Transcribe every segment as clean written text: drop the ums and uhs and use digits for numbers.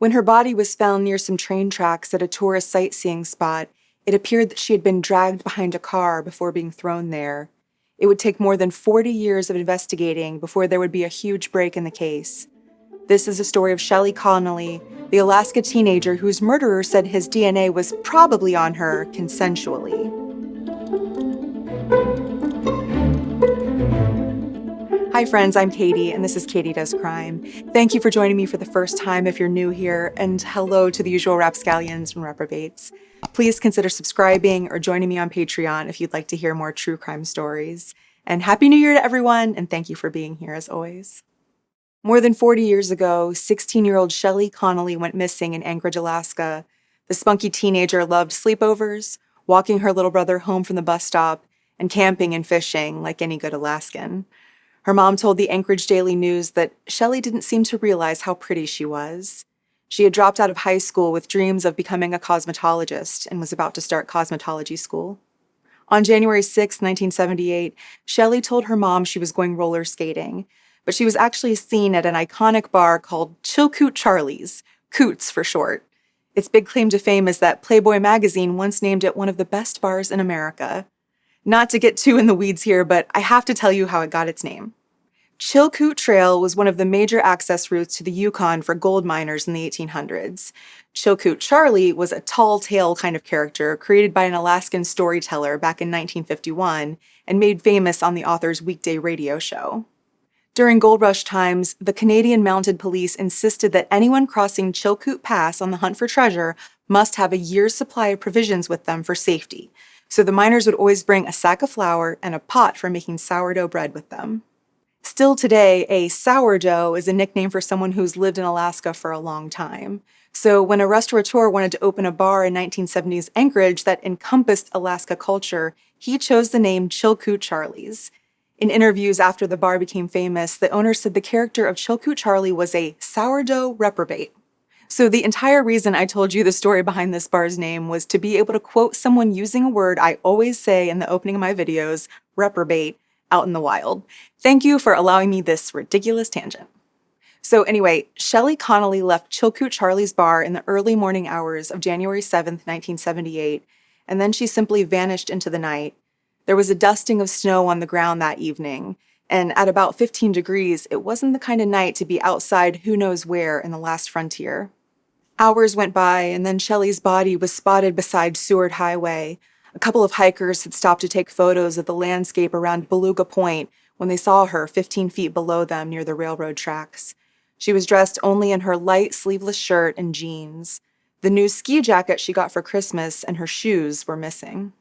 When her body was found near some train tracks at a tourist sightseeing spot, it appeared that she had been dragged behind a car before being thrown there. It would take more than 40 years of investigating before there would be a huge break in the case. This is a story of Shelley Connolly, the Alaska teenager whose murderer said his DNA was probably on her consensually. Hi friends, I'm Katie, and this is Katie Does Crime. Thank you for joining me for the first time if you're new here, and hello to the usual rapscallions and reprobates. Please consider subscribing or joining me on Patreon if you'd like to hear more true crime stories. And Happy New Year to everyone, and thank you for being here as always. More than 40 years ago, 16-year-old Shelley Connolly went missing in Anchorage, Alaska. The spunky teenager loved sleepovers, walking her little brother home from the bus stop, and camping and fishing like any good Alaskan. Her mom told the Anchorage Daily News that Shelley didn't seem to realize how pretty she was. She had dropped out of high school with dreams of becoming a cosmetologist and was about to start cosmetology school. On January 6, 1978, Shelley told her mom she was going roller skating, but she was actually seen at an iconic bar called Chilkoot Charlie's, Coots for short. Its big claim to fame is that Playboy magazine once named it one of the best bars in America. Not to get too in the weeds here, but I have to tell you how it got its name. Chilkoot Trail was one of the major access routes to the Yukon for gold miners in the 1800s. Chilkoot Charlie was a tall tale kind of character created by an Alaskan storyteller back in 1951 and made famous on the author's weekday radio show. During gold rush times, the Canadian Mounted Police insisted that anyone crossing Chilkoot Pass on the hunt for treasure must have a year's supply of provisions with them for safety. So the miners would always bring a sack of flour and a pot for making sourdough bread with them. Still today, a sourdough is a nickname for someone who's lived in Alaska for a long time. So when a restaurateur wanted to open a bar in 1970s Anchorage that encompassed Alaska culture, he chose the name Chilkoot Charlie's. In interviews after the bar became famous, the owner said the character of Chilkoot Charlie was a sourdough reprobate. So the entire reason I told you the story behind this bar's name was to be able to quote someone using a word I always say in the opening of my videos, reprobate, out in the wild. Thank you for allowing me this ridiculous tangent. So anyway, Shelley Connolly left Chilkoot Charlie's bar in the early morning hours of January 7th, 1978, and then she simply vanished into the night. There was a dusting of snow on the ground that evening, and at about 15 degrees, it wasn't the kind of night to be outside who knows where in the last frontier. Hours went by, and then Shelley's body was spotted beside Seward Highway. A couple of hikers had stopped to take photos of the landscape around Beluga Point when they saw her 15 feet below them near the railroad tracks. She was dressed only in her light sleeveless shirt and jeans. The new ski jacket she got for Christmas and her shoes were missing.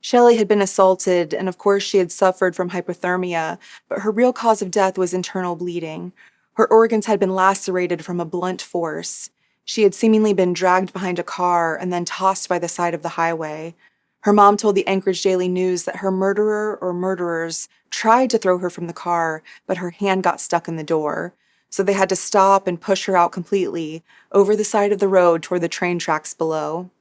Shelley had been assaulted, and of course she had suffered from hypothermia, but her real cause of death was internal bleeding. Her organs had been lacerated from a blunt force. She had seemingly been dragged behind a car and then tossed by the side of the highway. Her mom told the Anchorage Daily News that her murderer or murderers tried to throw her from the car, but her hand got stuck in the door. So they had to stop and push her out completely, over the side of the road toward the train tracks below.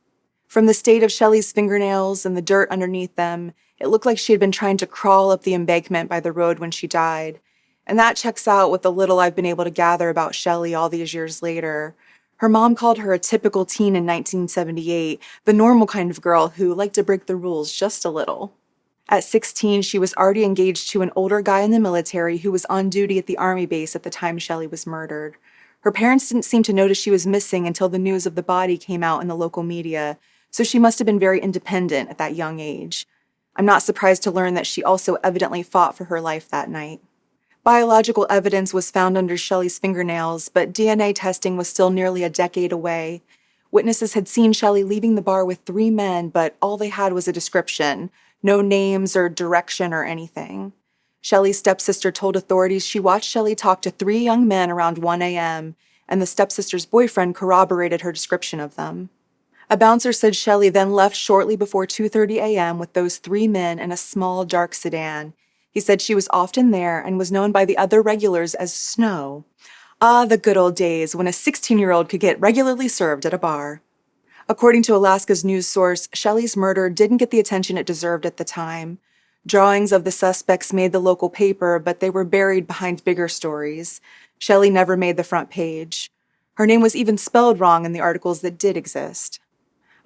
From the state of Shelley's fingernails and the dirt underneath them, it looked like she had been trying to crawl up the embankment by the road when she died. And that checks out with the little I've been able to gather about Shelley all these years later. Her mom called her a typical teen in 1978, the normal kind of girl who liked to break the rules just a little. At 16, she was already engaged to an older guy in the military who was on duty at the army base at the time Shelley was murdered. Her parents didn't seem to notice she was missing until the news of the body came out in the local media, so she must have been very independent at that young age. I'm not surprised to learn that she also evidently fought for her life that night. Biological evidence was found under Shelley's fingernails, but DNA testing was still nearly a decade away. Witnesses had seen Shelley leaving the bar with 3 men, but all they had was a description, no names or direction or anything. Shelley's stepsister told authorities she watched Shelley talk to 3 young men around 1 a.m., and the stepsister's boyfriend corroborated her description of them. A bouncer said Shelley then left shortly before 2:30 a.m. with those 3 men in a small, dark sedan. He said she was often there and was known by the other regulars as Snow. Ah, the good old days when a 16-year-old could get regularly served at a bar. According to Alaska's news source, Shelley's murder didn't get the attention it deserved at the time. Drawings of the suspects made the local paper, but they were buried behind bigger stories. Shelley never made the front page. Her name was even spelled wrong in the articles that did exist.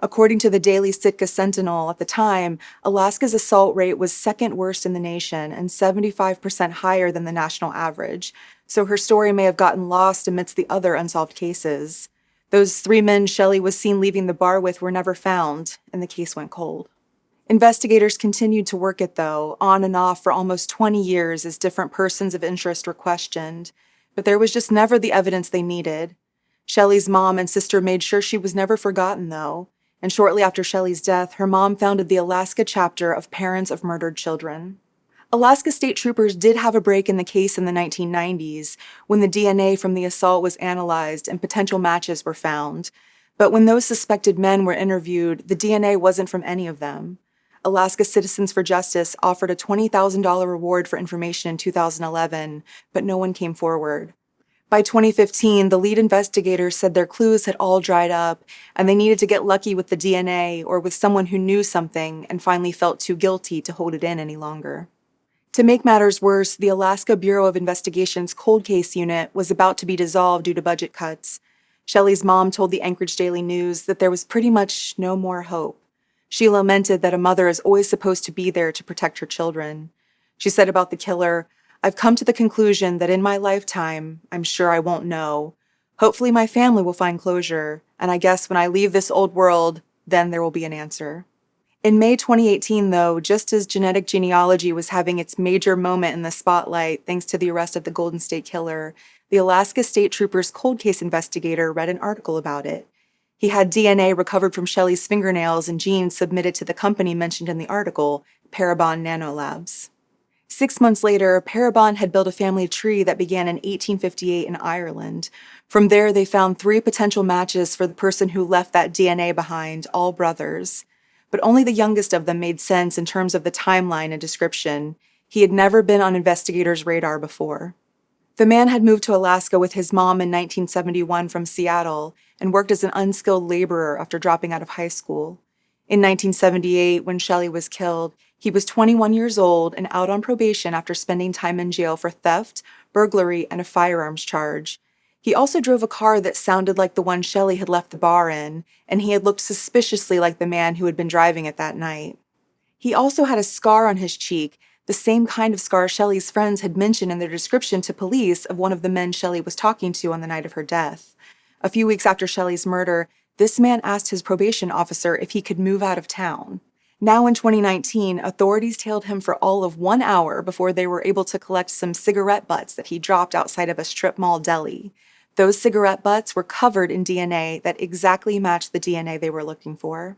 According to the Daily Sitka Sentinel at the time, Alaska's assault rate was second worst in the nation and 75% higher than the national average, so her story may have gotten lost amidst the other unsolved cases. Those 3 men Shelley was seen leaving the bar with were never found, and the case went cold. Investigators continued to work it, though, on and off for almost 20 years as different persons of interest were questioned, but there was just never the evidence they needed. Shelley's mom and sister made sure she was never forgotten, though, and shortly after Shelleys death, her mom founded the Alaska chapter of Parents of Murdered Children. Alaska state troopers did have a break in the case in the 1990s, when the DNA from the assault was analyzed and potential matches were found. But when those suspected men were interviewed, the DNA wasn't from any of them. Alaska Citizens for Justice offered a $20,000 reward for information in 2011, but no one came forward. By 2015, the lead investigators said their clues had all dried up, and they needed to get lucky with the DNA or with someone who knew something and finally felt too guilty to hold it in any longer. To make matters worse, the Alaska Bureau of Investigation's cold case unit was about to be dissolved due to budget cuts. Shelley's mom told the Anchorage Daily News that there was pretty much no more hope. She lamented that a mother is always supposed to be there to protect her children. She said about the killer, "I've come to the conclusion that in my lifetime, I'm sure I won't know. Hopefully my family will find closure, and I guess when I leave this old world, then there will be an answer." In May 2018, though, just as genetic genealogy was having its major moment in the spotlight thanks to the arrest of the Golden State Killer, the Alaska State Troopers cold case investigator read an article about it. He had DNA recovered from Shelley's fingernails and genes submitted to the company mentioned in the article, Parabon Nanolabs. 6 months later, Parabon had built a family tree that began in 1858 in Ireland. From there, they found 3 potential matches for the person who left that DNA behind, all brothers. But only the youngest of them made sense in terms of the timeline and description. He had never been on investigators' radar before. The man had moved to Alaska with his mom in 1971 from Seattle and worked as an unskilled laborer after dropping out of high school. In 1978, when Shelley was killed, he was 21 years old and out on probation after spending time in jail for theft, burglary, and a firearms charge. He also drove a car that sounded like the one Shelley had left the bar in, and he had looked suspiciously like the man who had been driving it that night. He also had a scar on his cheek, the same kind of scar Shelley's friends had mentioned in their description to police of one of the men Shelley was talking to on the night of her death. A few weeks after Shelley's murder, this man asked his probation officer if he could move out of town. Now in 2019, authorities tailed him for all of 1 hour before they were able to collect some cigarette butts that he dropped outside of a strip mall deli. Those cigarette butts were covered in DNA that exactly matched the DNA they were looking for.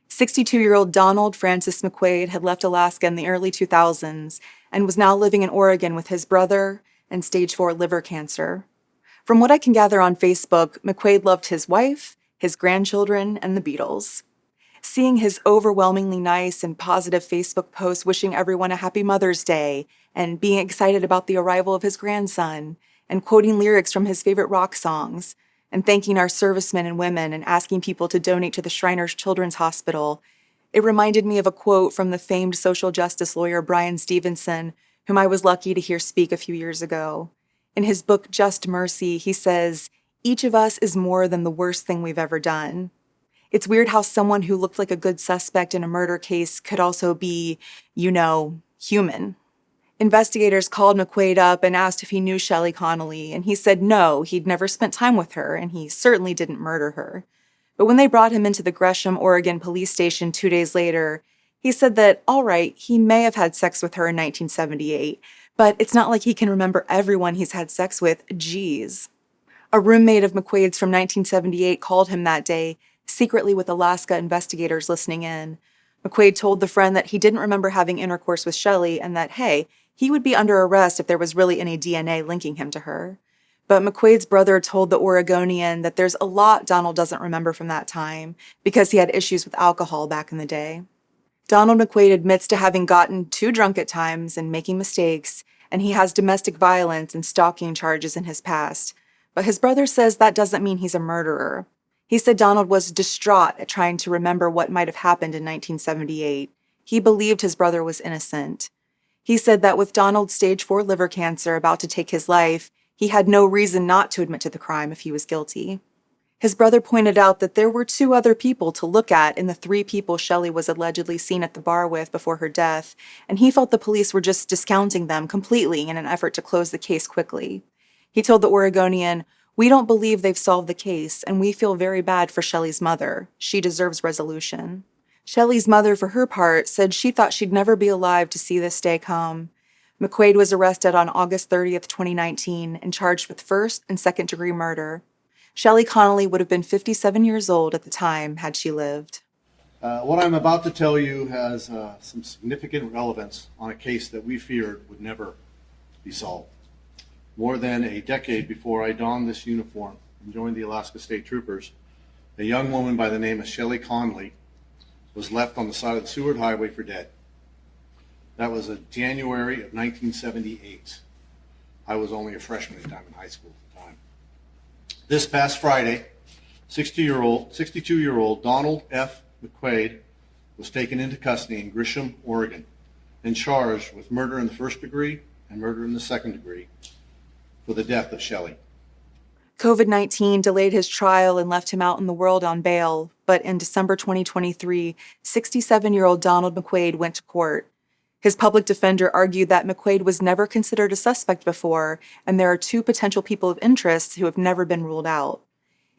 62-year-old Donald Francis McQuade had left Alaska in the early 2000s and was now living in Oregon with his brother and stage 4 liver cancer. From what I can gather on Facebook, McQuade loved his wife, his grandchildren, and the Beatles. Seeing his overwhelmingly nice and positive Facebook posts wishing everyone a happy Mother's Day and being excited about the arrival of his grandson and quoting lyrics from his favorite rock songs and thanking our servicemen and women and asking people to donate to the Shriners Children's Hospital, it reminded me of a quote from the famed social justice lawyer Brian Stevenson, whom I was lucky to hear speak a few years ago. In his book, Just Mercy, he says, "Each of us is more than the worst thing we've ever done." It's weird how someone who looked like a good suspect in a murder case could also be, human. Investigators called McQuade up and asked if he knew Shelley Connolly, and he said no, he'd never spent time with her, and he certainly didn't murder her. But when they brought him into the Gresham, Oregon police station 2 days later, he said that, all right, he may have had sex with her in 1978, but it's not like he can remember everyone he's had sex with, geez. A roommate of McQuade's from 1978 called him that day, secretly with Alaska investigators listening in. McQuade told the friend that he didn't remember having intercourse with Shelley and that, hey, he would be under arrest if there was really any DNA linking him to her. But McQuade's brother told the Oregonian that there's a lot Donald doesn't remember from that time because he had issues with alcohol back in the day. Donald McQuade admits to having gotten too drunk at times and making mistakes, and he has domestic violence and stalking charges in his past. But his brother says that doesn't mean he's a murderer. He said Donald was distraught at trying to remember what might have happened in 1978. He believed his brother was innocent. He said that with Donald's stage 4 liver cancer about to take his life, He had no reason not to admit to the crime if he was guilty. His brother pointed out that there were 2 other people to look at in the 3 people Shelley was allegedly seen at the bar with before her death, and he felt the police were just discounting them completely in an effort to close the case quickly. He told the Oregonian, "We don't believe they've solved the case, and we feel very bad for Shelley's mother. She deserves resolution." Shelley's mother, for her part, said she thought she'd never be alive to see this day come. McQuade was arrested on August 30th, 2019, and charged with first and second-degree murder. Shelley Connolly would have been 57 years old at the time had she lived. What I'm about to tell you has some significant relevance on a case that we feared would never be solved. More than a decade before I donned this uniform and joined the Alaska State Troopers, a young woman by the name of Shelley Connolly was left on the side of the Seward Highway for dead. That was in January of 1978. I was only a freshman at the time in high school at the time. This past Friday, 62-year-old Donald F. McQuade was taken into custody in Grisham, Oregon, and charged with murder in the first degree and murder in the second degree for the death of Shelley. COVID-19 delayed his trial and left him out in the world on bail, but in December 2023, 67-year-old Donald McQuade went to court. His public defender argued that McQuade was never considered a suspect before, and there are 2 potential people of interest who have never been ruled out.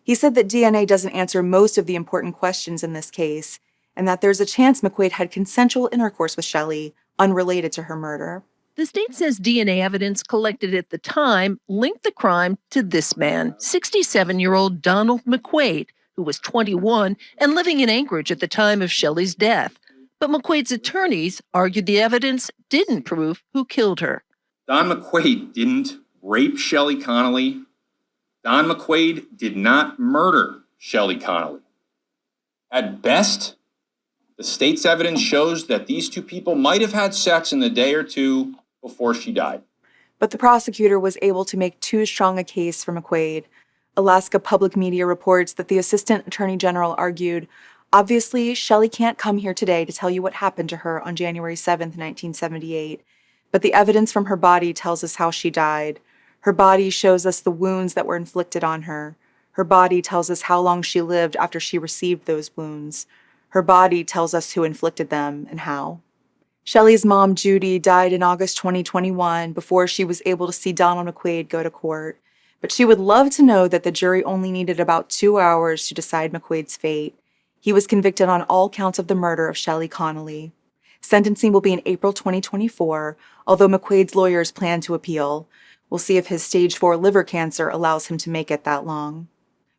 He said that DNA doesn't answer most of the important questions in this case, and that there's a chance McQuade had consensual intercourse with Shelley, unrelated to her murder. The state says DNA evidence collected at the time linked the crime to this man, 67-year-old Donald McQuade, who was 21 and living in Anchorage at the time of Shelleys' death. But McQuade's attorneys argued the evidence didn't prove who killed her. Don McQuade didn't rape Shelley Connolly. Don McQuade did not murder Shelley Connolly. At best, the state's evidence shows that these 2 people might have had sex in the day or 2 before she died. But the prosecutor was able to make too strong a case for McQuade. Alaska Public Media reports that the Assistant Attorney General argued, "Obviously, Shelley can't come here today to tell you what happened to her on January 7th, 1978, but the evidence from her body tells us how she died. Her body shows us the wounds that were inflicted on her. Her body tells us how long she lived after she received those wounds. Her body tells us who inflicted them and how." Shelley's mom, Judy, died in August 2021 before she was able to see Donald McQuade go to court. But she would love to know that the jury only needed about 2 hours to decide McQuade's fate. He was convicted on all counts of the murder of Shelley Connolly. Sentencing will be in April 2024, although McQuade's lawyers plan to appeal. We'll see if his stage 4 liver cancer allows him to make it that long.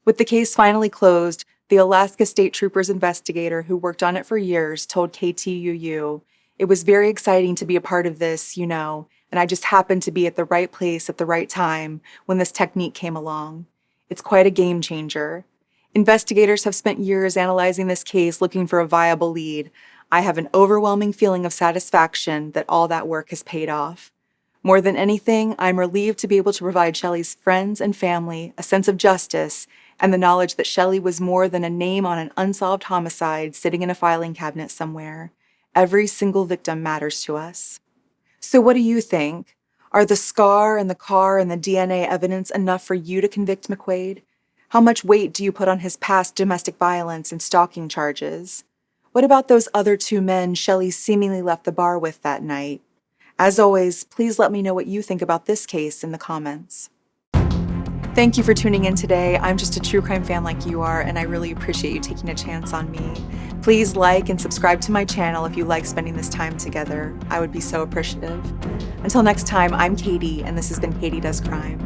With the case finally closed, the Alaska State Troopers investigator who worked on it for years told KTUU, "It was very exciting to be a part of this, and I just happened to be at the right place at the right time when this technique came along. It's quite a game changer. Investigators have spent years analyzing this case looking for a viable lead. I have an overwhelming feeling of satisfaction that all that work has paid off. More than anything, I'm relieved to be able to provide Shelley's friends and family a sense of justice and the knowledge that Shelley was more than a name on an unsolved homicide sitting in a filing cabinet somewhere. Every single victim matters to us." So what do you think? Are the scar and the car and the DNA evidence enough for you to convict McQuade? How much weight do you put on his past domestic violence and stalking charges? What about those other 2 men Shelley seemingly left the bar with that night? As always, please let me know what you think about this case in the comments. Thank you for tuning in today. I'm just a true crime fan like you are, and I really appreciate you taking a chance on me. Please like and subscribe to my channel if you like spending this time together. I would be so appreciative. Until next time, I'm Katie, and this has been Katie Does Crime.